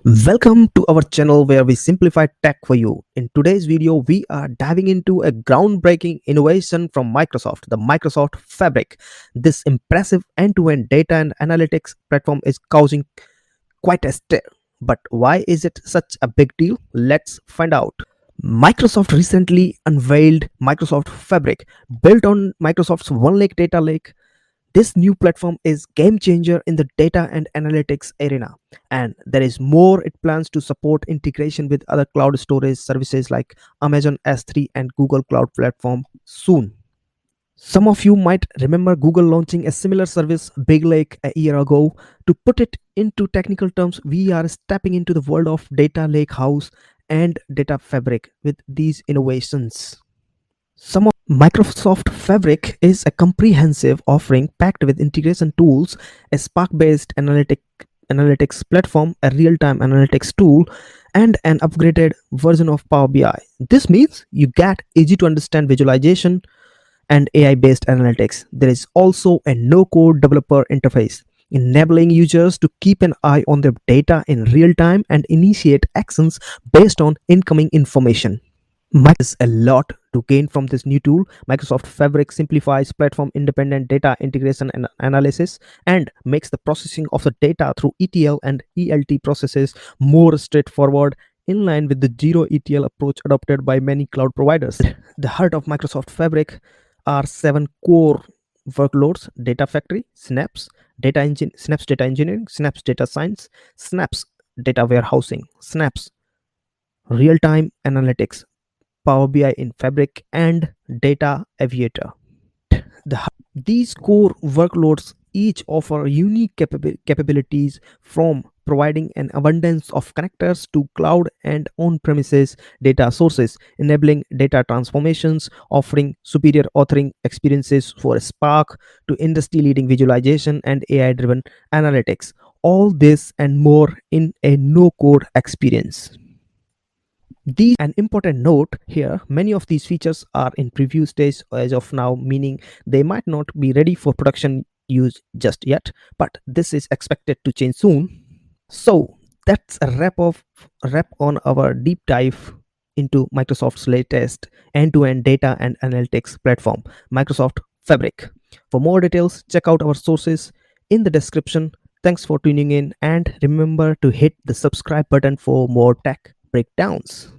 Welcome to our channel where we simplify tech for you. In today's video, we are diving into a groundbreaking innovation from Microsoft, the Microsoft Fabric. This impressive end-to-end data and analytics platform is causing quite a stir. But why is it such a big deal? Let's find out. Microsoft recently unveiled Microsoft Fabric, built on Microsoft's OneLake data lake. This new platform is game changer in the data and analytics arena, and there is more. It plans to support integration with other cloud storage services like Amazon S3 and Google Cloud Platform soon. Some of you might remember Google launching a similar service, BigLake, a year ago. To put it into technical terms, we are stepping into the world of data lakehouse and data fabric with these innovations. Some of Microsoft Fabric is a comprehensive offering packed with integration tools, a Spark-based analytics platform, a real-time analytics tool, and an upgraded version of Power BI. This means you get easy to understand visualization and AI-based analytics. There is also a no-code developer interface, enabling users to keep an eye on their data in real time and initiate actions based on incoming information. There's a lot to gain from this new tool. Microsoft Fabric simplifies platform independent data integration and analysis and makes the processing of the data through ETL and ELT processes more straightforward, in line with the zero ETL approach adopted by many cloud providers. The heart of Microsoft Fabric are seven core workloads: data factory, Snaps data engineering, Snaps data science, Snaps data warehousing, Snaps real-time analytics, Power BI in Fabric, and Data Aviator. These core workloads each offer unique capabilities, from providing an abundance of connectors to cloud and on-premises data sources, enabling data transformations, offering superior authoring experiences for Spark, to industry-leading visualization and AI-driven analytics. All this and more in a no-code experience. An important note here: many of these features are in preview stage as of now, meaning they might not be ready for production use just yet, but this is expected to change soon. So that's a wrap on our deep dive into Microsoft's latest end-to-end data and analytics platform, Microsoft Fabric. For more details, check out our sources in the description. Thanks for tuning in, and remember to hit the subscribe button for more tech breakdowns.